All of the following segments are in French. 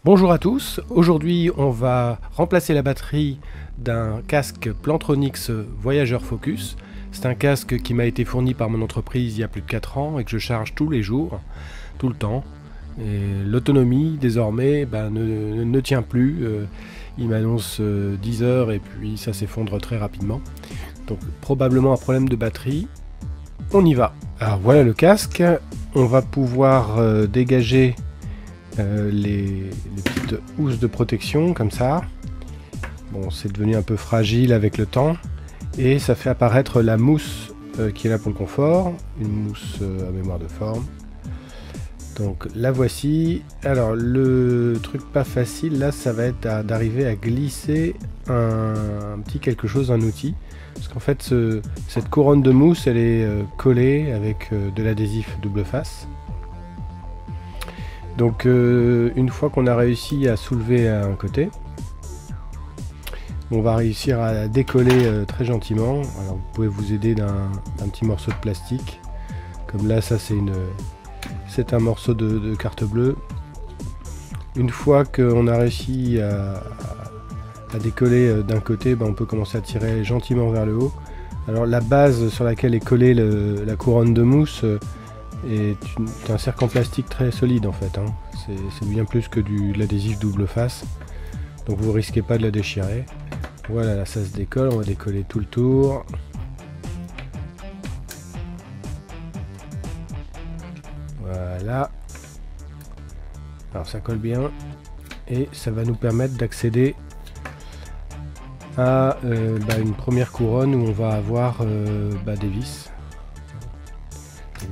Bonjour à tous, aujourd'hui on va remplacer la batterie d'un casque Plantronics Voyager Focus. C'est un casque qui m'a été fourni par mon entreprise il y a plus de 4 ans et que je charge tous les jours, tout le temps. L'autonomie désormais ne tient plus, il m'annonce 10 heures et puis ça s'effondre très rapidement. Donc probablement un problème de batterie, on y va. Alors voilà le casque, on va pouvoir dégager les petites housses de protection comme ça. Bon, c'est devenu un peu fragile avec le temps et ça fait apparaître la mousse qui est là pour le confort, une mousse à mémoire de forme. Donc la voici. Alors le truc pas facile là, ça va être d'arriver à glisser un petit quelque chose, un outil, parce qu'en fait cette couronne de mousse elle est collée avec de l'adhésif double face. Donc une fois qu'on a réussi à soulever un côté, on va réussir à décoller très gentiment. Alors vous pouvez vous aider d'un petit morceau de plastique, comme là ça c'est un morceau de carte bleue. Une fois qu'on a réussi à décoller d'un côté, on peut commencer à tirer gentiment vers le haut. Alors la base sur laquelle est collée la couronne de mousse est un cercle en plastique très solide en fait, hein. C'est bien plus que de l'adhésif double face, donc vous risquez pas de la déchirer. Voilà, là ça se décolle, on va décoller tout le tour. Voilà, alors ça colle bien et ça va nous permettre d'accéder à une première couronne où on va avoir des vis.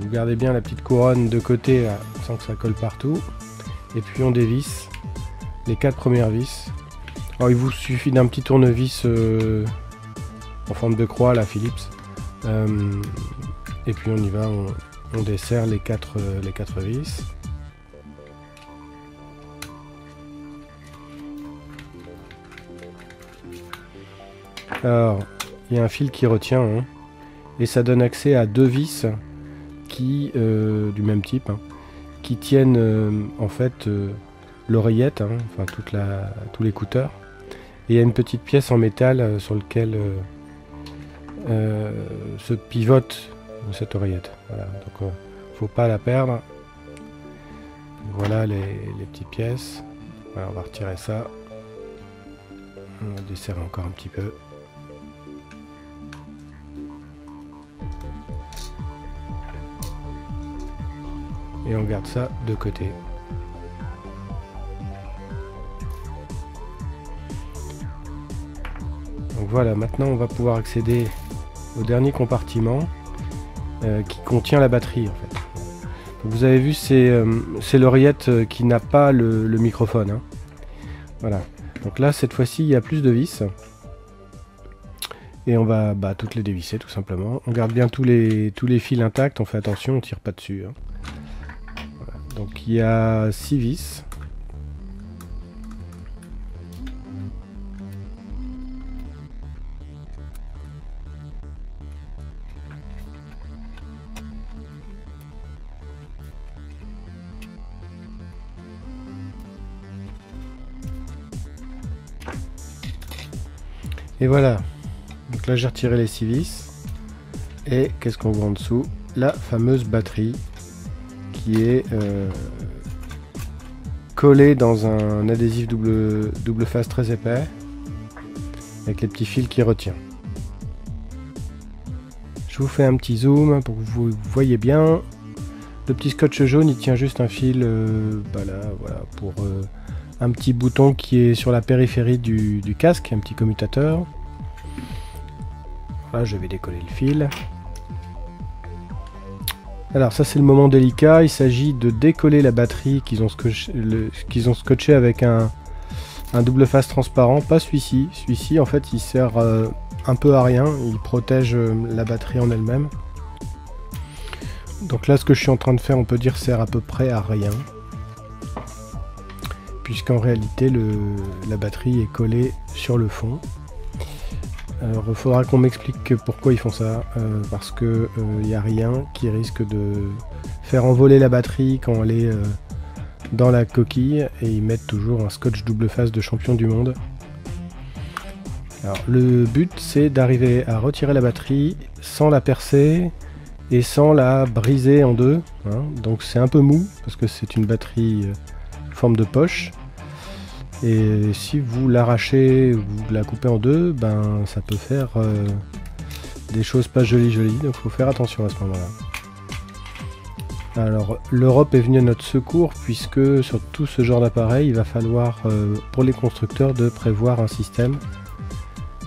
Vous gardez bien la petite couronne de côté là, sans que ça colle partout. Et puis on dévisse les 4 premières vis. Alors il vous suffit d'un petit tournevis en forme de croix, la Philips. Et puis on y va, on desserre les 4 vis. Alors il y a un fil qui retient, hein, et ça donne accès à 2 vis qui du même type, hein, qui tiennent en fait l'oreillette, hein, enfin tout l'écouteur, et il y a une petite pièce en métal sur laquelle se pivote cette oreillette. Voilà, donc faut pas la perdre. Voilà les petites pièces. Voilà, on va retirer ça, on va desserrer encore un petit peu. Et on garde ça de côté. Donc voilà, maintenant on va pouvoir accéder au dernier compartiment qui contient la batterie en fait. Donc vous avez vu, c'est l'oreillette qui n'a pas le microphone, hein. Voilà, donc là cette fois-ci il y a plus de vis. Et on va toutes les dévisser tout simplement. On garde bien tous les fils intacts, on fait attention, on tire pas dessus, hein. Donc il y a 6 vis. Et voilà. Donc là j'ai retiré les 6 vis. Et qu'est-ce qu'on voit en dessous? La fameuse batterie, qui est collé dans un adhésif double face très épais avec les petits fils qui retient. Je vous fais un petit zoom pour que vous voyez bien. Le petit scotch jaune il tient juste un fil voilà, pour un petit bouton qui est sur la périphérie du casque, un petit commutateur. Voilà, je vais décoller le fil. Alors ça c'est le moment délicat, il s'agit de décoller la batterie qu'ils ont scotché avec un double face transparent, pas celui-ci. Celui-ci en fait il sert un peu à rien, il protège la batterie en elle-même. Donc là ce que je suis en train de faire on peut dire sert à peu près à rien, puisqu'en réalité la batterie est collée sur le fond. Alors il faudra qu'on m'explique pourquoi ils font ça, parce que il n'y a rien qui risque de faire envoler la batterie quand elle est dans la coquille et ils mettent toujours un scotch double face de champion du monde. Alors le but c'est d'arriver à retirer la batterie sans la percer et sans la briser en deux, hein. Donc c'est un peu mou parce que c'est une batterie forme de poche. Et si vous l'arrachez ou vous la coupez en deux, ben ça peut faire des choses pas jolies, donc il faut faire attention à ce moment-là. Alors l'Europe est venue à notre secours puisque sur tout ce genre d'appareil, il va falloir pour les constructeurs de prévoir un système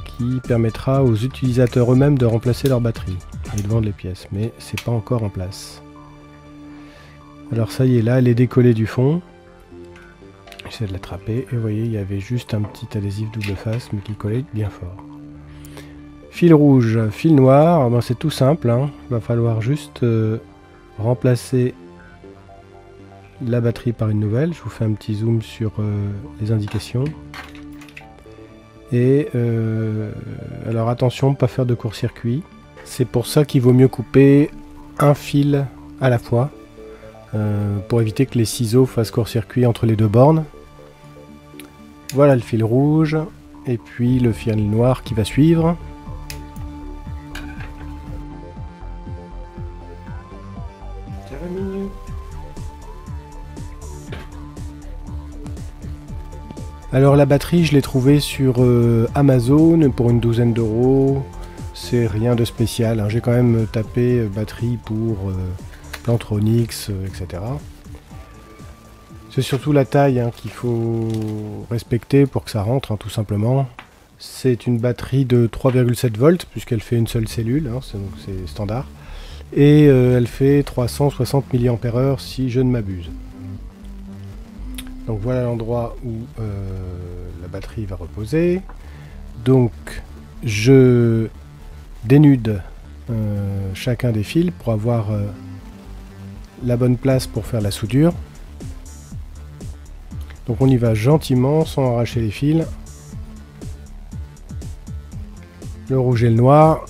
qui permettra aux utilisateurs eux-mêmes de remplacer leur batterie et de vendre les pièces, mais c'est pas encore en place. Alors ça y est, là elle est décollée du fond. J'essaie de l'attraper et vous voyez, il y avait juste un petit adhésif double face mais qui collait bien fort. Fil rouge, fil noir, ben c'est tout simple, hein. Il va falloir juste remplacer la batterie par une nouvelle. Je vous fais un petit zoom sur les indications. Et alors attention, pas faire de court-circuit. C'est pour ça qu'il vaut mieux couper un fil à la fois pour éviter que les ciseaux fassent court-circuit entre les deux bornes. Voilà le fil rouge et puis le fil noir qui va suivre. Alors la batterie, je l'ai trouvée sur Amazon pour une douzaine d'euros. C'est rien de spécial, hein. J'ai quand même tapé batterie pour Plantronics, etc. C'est surtout la taille, hein, qu'il faut respecter pour que ça rentre, hein, tout simplement. C'est une batterie de 3,7 volts puisqu'elle fait une seule cellule, hein, c'est standard. Et elle fait 360 mAh si je ne m'abuse. Donc voilà l'endroit où la batterie va reposer. Donc je dénude chacun des fils pour avoir la bonne place pour faire la soudure. Donc on y va gentiment sans arracher les fils. Le rouge et le noir.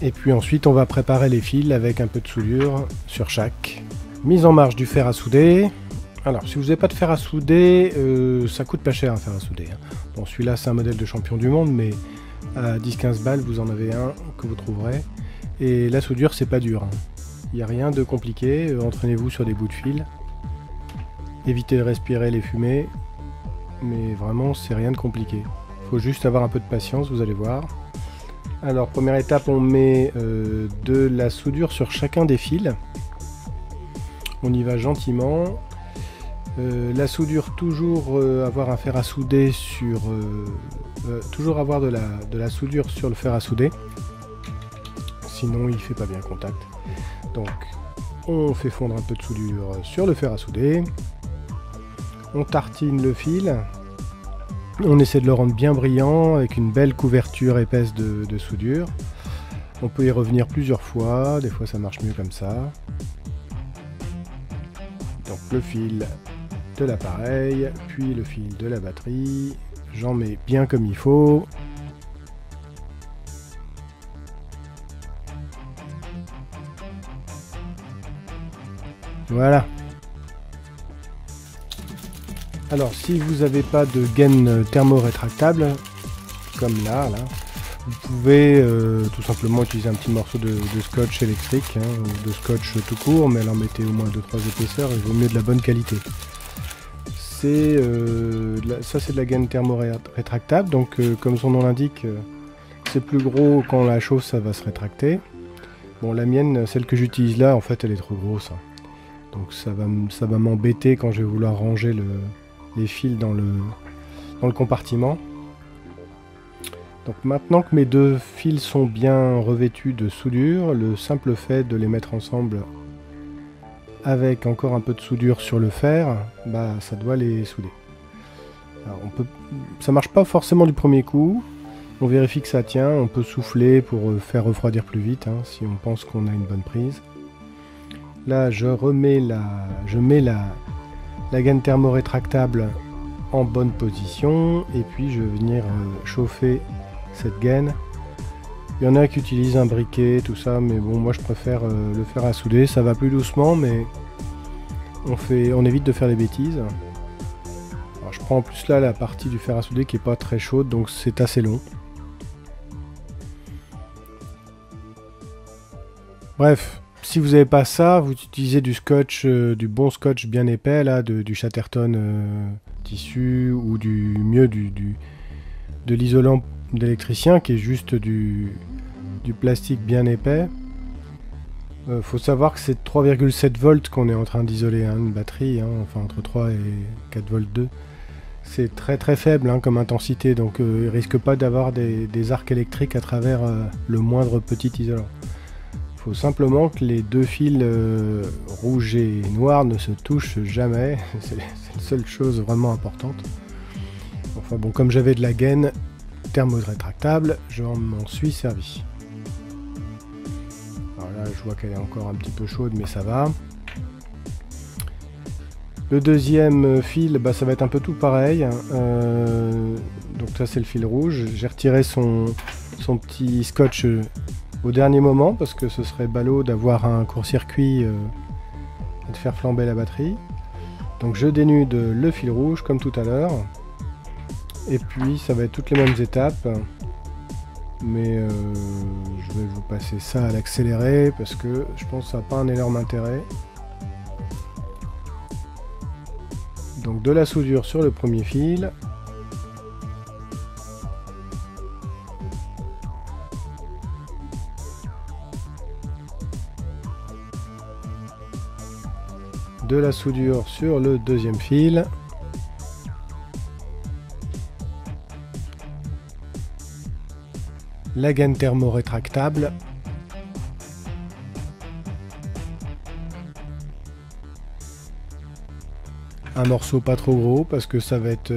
Et puis ensuite on va préparer les fils avec un peu de soudure sur chaque. Mise en marche du fer à souder. Alors si vous n'avez pas de fer à souder, ça coûte pas cher un fer à souder, hein. Bon, celui-là c'est un modèle de champion du monde, mais à 10-15 balles vous en avez un que vous trouverez. Et la soudure c'est pas dur, hein. Il n'y a rien de compliqué, entraînez-vous sur des bouts de fil. Évitez de respirer les fumées, mais vraiment c'est rien de compliqué. Il faut juste avoir un peu de patience, vous allez voir. Alors première étape, on met de la soudure sur chacun des fils. On y va gentiment. La soudure, toujours avoir un fer à souder sur... toujours avoir de la soudure sur le fer à souder. Sinon il fait pas bien contact. Donc on fait fondre un peu de soudure sur le fer à souder. On tartine le fil. On essaie de le rendre bien brillant avec une belle couverture épaisse de soudure. On peut y revenir plusieurs fois, des fois ça marche mieux comme ça. Donc le fil de l'appareil, puis le fil de la batterie. J'en mets bien comme il faut. Voilà. Alors si vous n'avez pas de gaine thermo-rétractable, comme là, vous pouvez tout simplement utiliser un petit morceau de scotch électrique, hein, ou de scotch tout court, mais alors mettez au moins 2-3 épaisseurs, il vaut mieux de la bonne qualité. Ça c'est de la gaine thermo-rétractable, donc comme son nom l'indique, c'est plus gros quand on la chauffe, ça va se rétracter. Bon, la mienne, celle que j'utilise là, en fait elle est trop grosse, hein. Donc ça va m'embêter quand je vais vouloir ranger les fils dans le compartiment. Donc maintenant que mes deux fils sont bien revêtus de soudure, le simple fait de les mettre ensemble avec encore un peu de soudure sur le fer, bah ça doit les souder. Alors ça marche pas forcément du premier coup, on vérifie que ça tient, on peut souffler pour faire refroidir plus vite, hein, si on pense qu'on a une bonne prise. Là je mets la gaine thermo-rétractable en bonne position et puis je vais venir chauffer cette gaine. Il y en a qui utilisent un briquet, tout ça, mais bon moi je préfère le fer à souder, ça va plus doucement mais on évite de faire les bêtises. Alors je prends en plus là la partie du fer à souder qui est pas très chaude, donc c'est assez long. Bref, si vous n'avez pas ça, vous utilisez du scotch, du bon scotch bien épais là, du Chatterton tissu, ou de l'isolant d'électricien qui est juste du plastique bien épais. Faut savoir que c'est 3,7 volts qu'on est en train d'isoler, hein, une batterie, hein, enfin entre 3 et 4 volts 2. C'est très très faible hein, comme intensité, donc il risque pas d'avoir des arcs électriques à travers le moindre petit isolant. Il faut simplement que les deux fils rouge et noir ne se touchent jamais, c'est la seule chose vraiment importante. Enfin bon, comme j'avais de la gaine thermorétractable, je m'en suis servi. Alors là, je vois qu'elle est encore un petit peu chaude, mais ça va. Le deuxième fil, bah, ça va être un peu tout pareil. Donc ça, c'est le fil rouge. J'ai retiré son petit scotch au dernier moment, parce que ce serait ballot d'avoir un court-circuit et de faire flamber la batterie. Donc je dénude le fil rouge, comme tout à l'heure. Et puis, ça va être toutes les mêmes étapes. Mais je vais vous passer ça à l'accéléré, parce que je pense que ça n'a pas un énorme intérêt. Donc de la soudure sur le premier fil. De la soudure sur le deuxième fil. La gaine thermorétractable. Un morceau pas trop gros parce que ça va être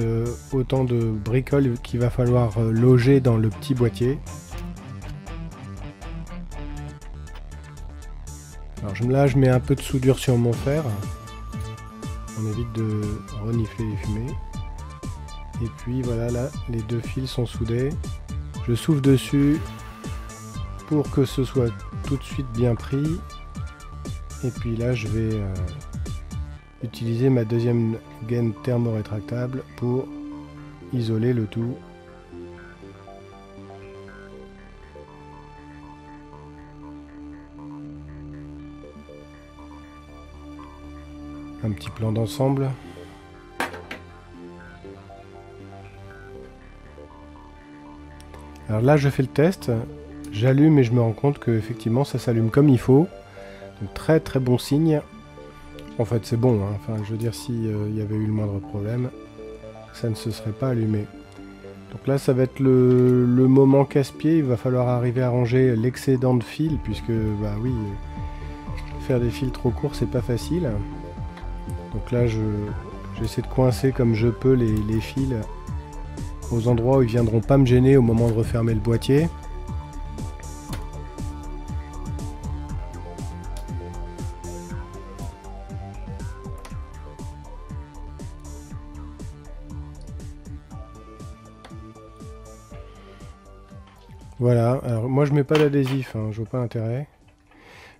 autant de bricoles qu'il va falloir loger dans le petit boîtier. Alors là je mets un peu de soudure sur mon fer. On évite de renifler les fumées. Et puis voilà, là les deux fils sont soudés. Je souffle dessus pour que ce soit tout de suite bien pris. Et puis là je vais utiliser ma deuxième gaine thermorétractable pour isoler le tout. Un petit plan d'ensemble. Alors là je fais le test, j'allume et je me rends compte que effectivement ça s'allume comme il faut. Donc très très bon signe. En fait c'est bon, hein. Enfin je veux dire si y avait eu le moindre problème, ça ne se serait pas allumé. Donc là ça va être le moment casse-pied, il va falloir arriver à ranger l'excédent de fil, puisque bah oui, faire des fils trop courts c'est pas facile. Donc là j'essaie de coincer comme je peux les fils aux endroits où ils viendront pas me gêner au moment de refermer le boîtier. Voilà, alors moi je mets pas d'adhésif, hein, je vois pas l'intérêt.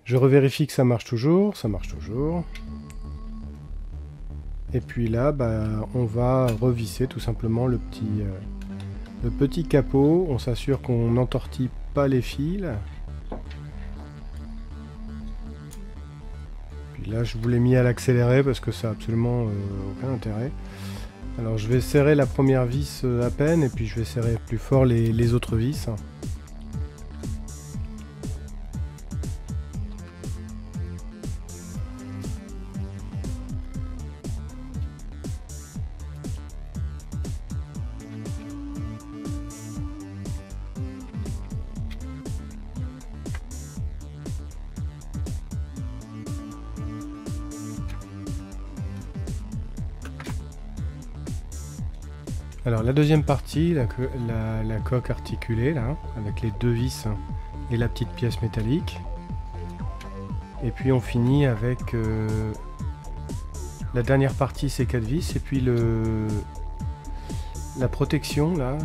Je revérifie que ça marche toujours, ça marche toujours. Et puis là, bah, on va revisser tout simplement le petit capot. On s'assure qu'on n'entortille pas les fils. Puis là, je vous l'ai mis à l'accéléré parce que ça n'a absolument aucun intérêt. Alors je vais serrer la première vis à peine, et puis je vais serrer plus fort les autres vis. Alors la deuxième partie, la coque articulée là, avec les deux vis et la petite pièce métallique. Et puis on finit avec la dernière partie, ces 4 vis, et puis la protection là.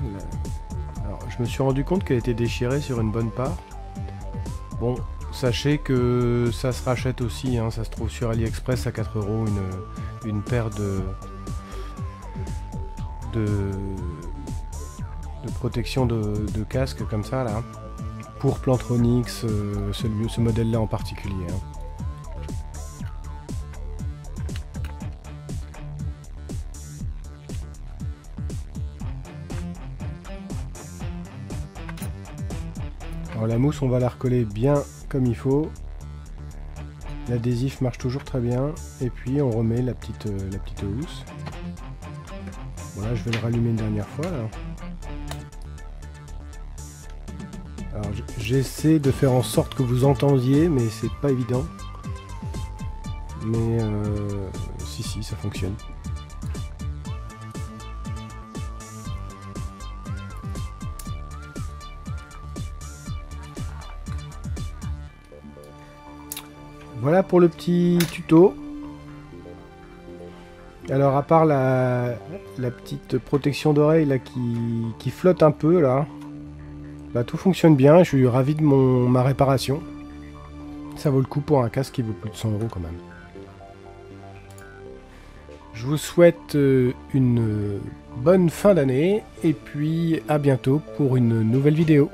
Alors je me suis rendu compte qu'elle était déchirée sur une bonne part. Bon, sachez que ça se rachète aussi, hein, ça se trouve sur AliExpress à 4 € une paire de protection de casque comme ça là, pour Plantronics, ce modèle là en particulier. Hein. Alors la mousse, on va la recoller bien comme il faut. L'adhésif marche toujours très bien. Et puis on remet la petite housse. Voilà, je vais le rallumer une dernière fois là. Alors j'essaie de faire en sorte que vous entendiez, mais c'est pas évident. Mais si, ça fonctionne. Voilà pour le petit tuto. Alors à part la petite protection d'oreille là qui flotte un peu là, bah, tout fonctionne bien. Je suis ravi de ma réparation. Ça vaut le coup pour un casque qui vaut plus de 100 € quand même. Je vous souhaite une bonne fin d'année et puis à bientôt pour une nouvelle vidéo.